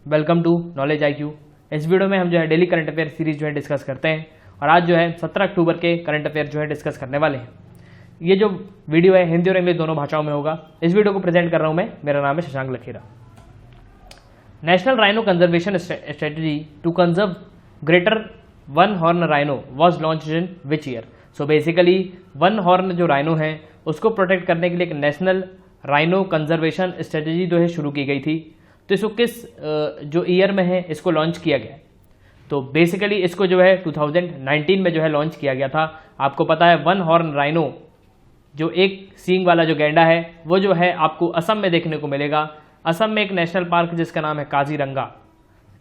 Welcome to knowledge IQ। इस video में हम जो है डेली करंट अफेयर सीरीज जो है डिस्कस करते हैं और आज जो है 17 अक्टूबर के करंट अफेयर जो है डिस्कस करने वाले हैं। ये जो वीडियो है हिंदी और इंग्लिश दोनों भाषाओं में होगा। इस वीडियो को प्रेजेंट कर रहा हूं मैं, मेरा नाम है Shashank Lakhera. National rhino conservation strategy to conserve greater one horn rhino was launch in which year. So basically one horn जो राइनो है उसको प्रोटेक्ट करने के लिए एक नेशनल राइनो कंजर्वेशन स्ट्रेटजी जो है शुरू की गई थी। तो इसको किस जो ईयर में है इसको लॉन्च किया गया। तो बेसिकली इसको जो है 2019 में जो है लॉन्च किया गया था। आपको पता है वन हॉर्न राइनो जो एक सींग वाला जो गैंडा है वो जो है आपको असम में देखने को मिलेगा। असम में एक नेशनल पार्क जिसका नाम है काजीरंगा,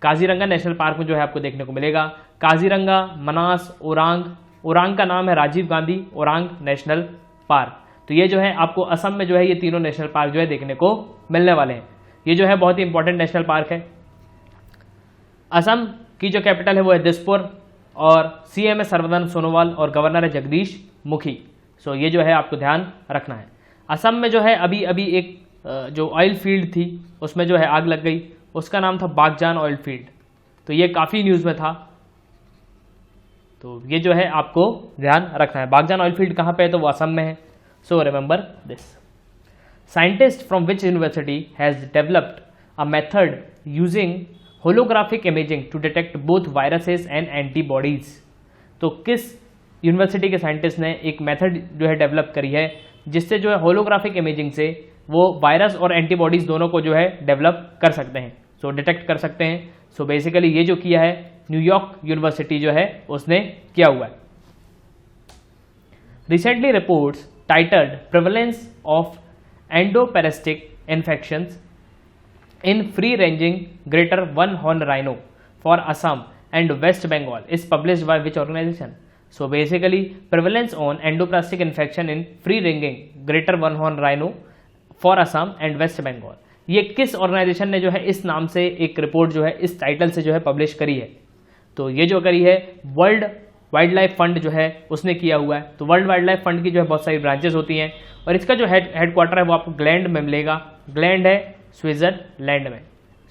काजीरंगा नेशनल पार्क में जो है आपको देखने को मिलेगा। काजीरंगा, मनास, ओरांग, ओरांग का नाम है राजीव गांधी ओरांग नेशनल पार्क। तो ये जो है आपको असम में जो है ये तीनों नेशनल पार्क जो है देखने को मिलने वाले हैं। ये जो है बहुत ही इंपॉर्टेंट नेशनल पार्क है। असम की जो कैपिटल है वो है दिसपुर और CM है सर्बानंद सोनोवाल और गवर्नर है जगदीश मुखी। सो ये जो है आपको ध्यान रखना है। असम में जो है अभी एक जो ऑयल फील्ड थी उसमें जो है आग लग गई, उसका नाम था बागजान ऑयल फील्ड। तो ये काफ़ी न्यूज़ में था, तो ये जो है आपको ध्यान रखना है। बागजान ऑयल फील्ड कहाँ पे है तो वो असम में है। So remember this. Scientist from which university has developed a method using holographic imaging to detect both viruses and antibodies. तो किस यूनिवर्सिटी के साइंटिस्ट ने एक मेथड जो है डेवलप करी है जिससे जो है होलोग्राफिक इमेजिंग से वो वायरस और एंटीबॉडीज दोनों को जो है डेवलप कर सकते हैं, सो डिटेक्ट कर सकते हैं। सो बेसिकली ये जो किया है न्यूयॉर्क यूनिवर्सिटी जो है उसने किया हुआ है। Recently reports titled prevalence of endoparasitic infections in free ranging greater one horn rhino for Assam and West Bengal is published by which organization? So basically prevalence on endoplastic infection in free ranging greater one horn rhino for Assam and West Bengal, ये किस organisation ने जो है इस नाम से एक report जो है इस टाइटल से जो है पब्लिश करी है? तो ये जो करी है वर्ल्ड वाइल्ड लाइफ फंड जो है उसने किया हुआ है। तो वर्ल्ड वाइल्ड लाइफ फंड की जो है बहुत सारी ब्रांचेस होती हैं और इसका जो हेडक्वार्टर है वो आपको ग्लैंड में मिलेगा। ग्लैंड है स्विट्जरलैंड में।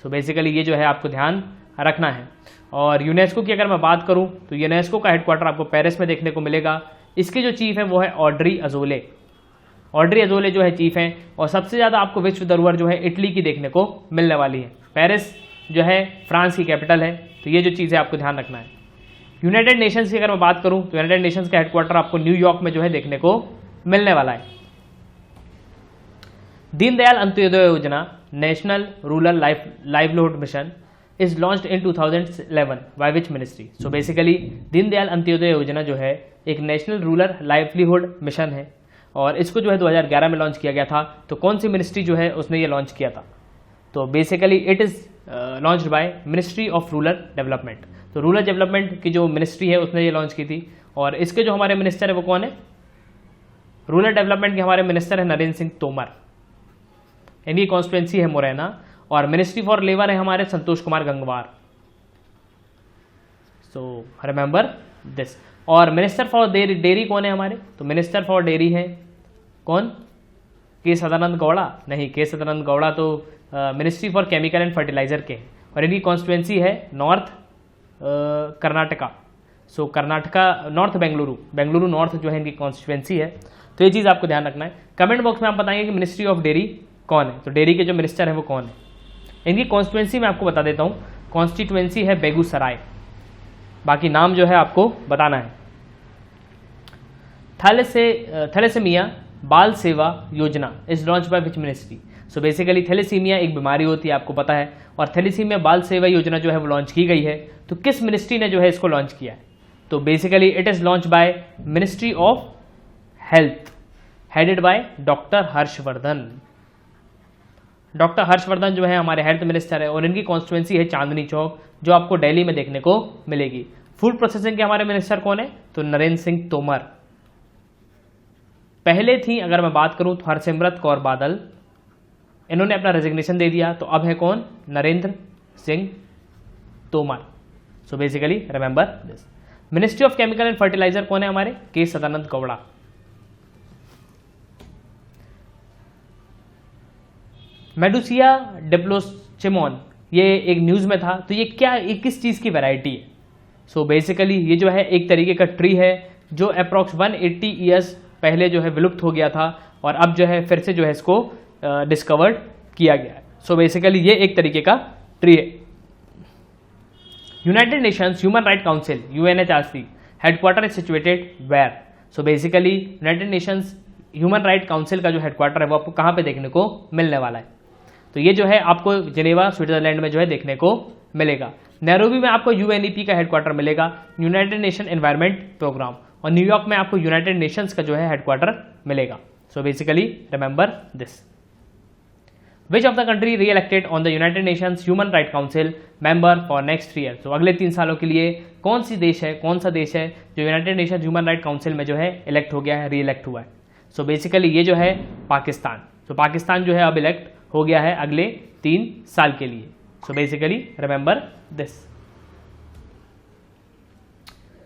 सो बेसिकली ये जो है आपको ध्यान रखना है। और यूनेस्को की अगर मैं बात करूं तो यूनेस्को का हेडक्वार्टर आपको पेरिस में देखने को मिलेगा। इसके जो चीफ है वो है ऑड्री अजोले। ऑड्री अजोले जो है चीफ हैं और सबसे ज़्यादा आपको विश्व धरोहर जो है इटली की देखने को मिलने वाली है। पेरिस जो है फ्रांस की कैपिटल है। तो ये जो चीज़ है आपको ध्यान रखना है। यूनाइटेड नेशंस की अगर मैं बात करूं तो यूनाइटेड नेशंस का हेडक्वार्टर आपको न्यूयॉर्क में जो है देखने को मिलने वाला है। दीनदयाल अंत्योदय योजना national rural livelihood mission is launched in 2011 bye which ministry. So basically Deendayal Antyodaya योजना जो है एक नेशनल रूरल लाइवलीहुड मिशन है और इसको जो है 2011 में लॉन्च किया गया था। तो कौन सी मिनिस्ट्री जो है उसने ये लॉन्च किया था? तो basically it is launched by ministry of rural development. तो रूरल डेवलपमेंट की जो मिनिस्ट्री है उसने ये लॉन्च की थी और इसके जो हमारे मिनिस्टर है वो कौन है? रूरल डेवलपमेंट के हमारे मिनिस्टर है नरेंद्र सिंह तोमर। इनकी कॉन्स्टिट्यूएंसी है मुरैना और मिनिस्ट्री फॉर लेबर है हमारे Santosh Kumar Gangwar. So remember this. और मिनिस्टर फॉर डेयरी कौन है हमारे? तो मिनिस्टर फॉर डेयरी है कौन? के सदानंद गौड़ा? नहीं, के सदानंद गौड़ा तो ministry for chemical and fertilizer के हैं और इनकी कॉन्स्टिट्यूएंसी है north Karnataka. So Karnataka north Bengaluru north जो है इनकी कॉन्स्टिट्यूएंसी है। तो ये चीज़ आपको ध्यान रखना है। कमेंट बॉक्स में आप बताएंगे कि मिनिस्ट्री ऑफ डेयरी कौन है, तो डेयरी के जो मिनिस्टर है वो कौन है। इनकी कॉन्स्टिट्यूएंसी मैं आपको बता देता हूँ। कॉन्स्टिट्यूएंसी है बेगूसराय, बाकी नाम जो है आपको बताना है। Thalassaemia Bal Seva Yojana is launch by which ministry. So basically thalassaemia एक बीमारी होती है आपको पता है और थैलेसीमिया बाल सेवा योजना जो है वो लॉन्च की गई है। तो किस मिनिस्ट्री ने जो है इसको लॉन्च किया है? तो basically it is launch by ministry of health headed by doctor Harshvardhan. Doctor Harshvardhan जो है हमारे हेल्थ मिनिस्टर है और इनकी कॉन्स्टिट्यूएंसी है चांदनी चौक जो आपको दिल्ली में देखने को मिलेगी। फूड प्रोसेसिंग के हमारे मिनिस्टर कौन है? तो नरेंद्र सिंह तोमर। पहले थी अगर मैं बात करूं तो हरसिमरत कौर बादल, इन्होंने अपना रेजिग्नेशन दे दिया। तो अब है कौन? Narendra Singh Tomar. So basically remember this. Ministry of chemical and fertilizer कौन है हमारे? के सदानंद गौड़ा। मेडुसिया डिप्लोसिमोन ये एक न्यूज़ में था, तो ये किस चीज़ की वैरायटी है? सो बेसिकली ये जो है एक तरीके का ट्री है जो अप्रॉक्स 180 ईयर्स पहले जो है विलुप्त हो गया था और अब जो है फिर से जो है इसको डिस्कवर्ड किया गया है। सो बेसिकली ये एक तरीके का ट्री है। United Nations human right council UNHRC headquarter is situated where? So basically United Nations human right council का जो हेडक्वार्टर है वो आपको कहाँ पे देखने को मिलने वाला है? तो ये जो है आपको जिनेवा स्विट्जरलैंड में जो है देखने को मिलेगा। नैरोबी में आपको UNEP का हेडक्वार्टर मिलेगा, यूनाइटेड नेशन एनवायरमेंट प्रोग्राम, और न्यूयॉर्क में आपको यूनाइटेड नेशंस का जो है हेडक्वार्टर मिलेगा। सो basically remember this. Which of the country री elected on the United Nations human right council member for next 3 year? तो अगले 3 सालों के लिए कौन सा देश है जो United nation human right council में जो है इलेक्ट हो गया है, री इलेक्ट हुआ है? सो बेसिकली ये जो है पाकिस्तान। सो पाकिस्तान जो है अब इलेक्ट हो गया है अगले 3 साल के लिए। So basically remember this.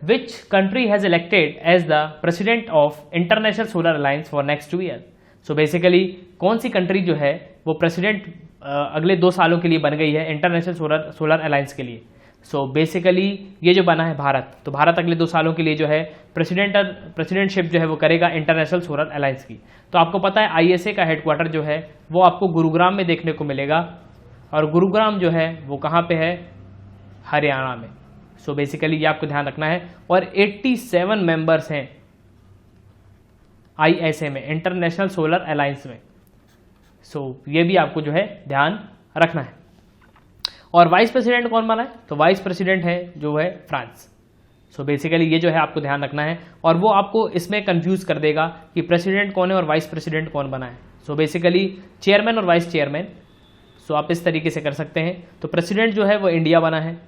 Which country has elected as the president of international solar alliance for next 2 year? So basically कौन सी कंट्री जो है वो प्रेसिडेंट अगले 2 सालों के लिए बन गई है इंटरनेशनल सोलर अलायंस के लिए? सो बेसिकली ये जो बना है भारत, तो भारत अगले 2 सालों के लिए जो है प्रेसिडेंटशिप जो है वो करेगा इंटरनेशनल सोलर अलायंस की। तो आपको पता है ISA का हेडक्वार्टर जो है वो आपको गुरुग्राम में देखने को मिलेगा, और गुरुग्राम जो है वो कहाँ पे है? हरियाणा में। सो बेसिकली ये आपको ध्यान रखना है। और 87 मेंबर्स हैं ISA में, इंटरनेशनल सोलर अलायंस में। सो ये भी आपको जो है ध्यान रखना है। और वाइस प्रेसिडेंट कौन बना है? तो वाइस प्रेसिडेंट है जो है फ्रांस। सो बेसिकली ये जो है आपको ध्यान रखना है, और वो आपको इसमें कंफ्यूज कर देगा कि प्रेसिडेंट कौन है और वाइस प्रेसिडेंट कौन बना है। सो बेसिकली चेयरमैन और वाइस चेयरमैन, सो आप इस तरीके से कर सकते हैं। तो प्रेसिडेंट जो है वो इंडिया बना है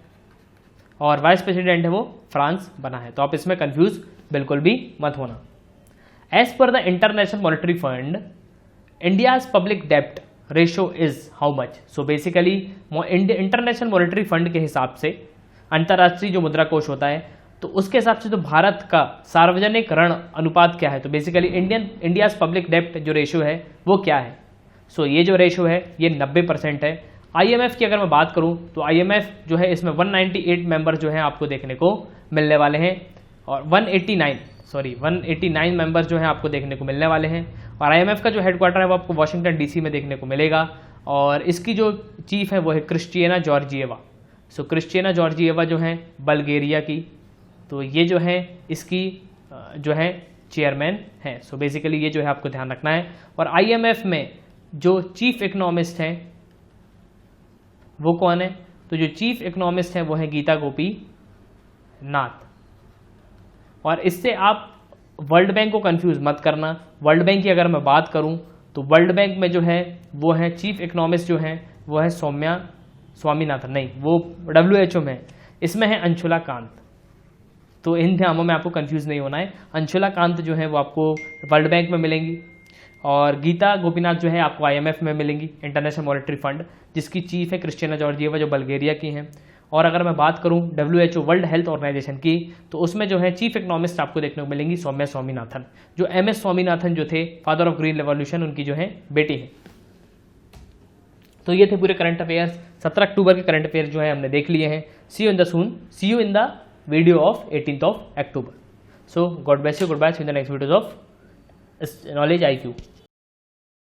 और वाइस प्रेसिडेंट है वो फ्रांस बना है। तो आप इसमें कंफ्यूज बिल्कुल भी मत होना। As per the international monetary fund, India's public डेप्ट ratio is how much? So basically international monetary fund के हिसाब से, अंतर्राष्ट्रीय जो मुद्रा कोष होता है, तो उसके हिसाब से तो भारत का सार्वजनिक ऋण अनुपात क्या है? तो बेसिकली इंडियाज पब्लिक डेप्ट जो रेशो है वो क्या है? सो ये जो रेशो है ये 90% है। IMF की अगर मैं बात करूं तो IMF जो है इसमें 198 मेंबर जो हैं आपको देखने को मिलने वाले हैं, और 189 मेंबर्स जो हैं आपको देखने को मिलने वाले हैं। और IMF का जो हेडक्वार्टर है वो आपको वाशिंगटन DC में देखने को मिलेगा, और इसकी जो चीफ है वो है क्रिस्टियाना जॉर्जिएवा। सो क्रिस्टियाना जॉर्जिएवा जो है बल्गेरिया की, तो ये जो है इसकी जो है चेयरमैन है। सो बेसिकली ये जो है आपको ध्यान रखना है। और IMF में जो चीफ इकोनॉमिस्ट हैं वो कौन है? तो जो चीफ इकोनॉमिस्ट हैं वो है गीता गोपीनाथ। और इससे आप वर्ल्ड बैंक को कंफ्यूज मत करना। वर्ल्ड बैंक की अगर मैं बात करूं तो वर्ल्ड बैंक में जो है वो है चीफ इकोनॉमिस्ट जो है वो है सौम्या स्वामीनाथन, नहीं वो WHO में, इसमें है अंशुला कांत। तो इन नामों में आपको कंफ्यूज नहीं होना है। अंशुला कांत जो है वो आपको वर्ल्ड बैंक में मिलेंगी, और गीता गोपीनाथ जो है आपको IMF में मिलेंगी, इंटरनेशनल मॉनेटरी फंड, जिसकी चीफ है क्रिस्टियाना जॉर्जिएवा जो बल्गेरिया की हैं। और अगर मैं बात करूं WHO वर्ल्ड हेल्थ ऑर्गेनाइजेशन की, तो उसमें जो है चीफ इकोनॉमिस्ट आपको देखने को मिलेंगी सौम्या स्वामीनाथन, जो MS स्वामीनाथन जो थे फादर ऑफ ग्रीन रेवोल्यूशन, उनकी जो है बेटी है। तो ये थे पूरे करंट अफेयर्स। 17 अक्टूबर के करंट अफेयर जो है हमने देख लिए हैं। See you in the video of 18th of October. So God bless you. Goodbye. See you in the next videos of Knowledge IQ.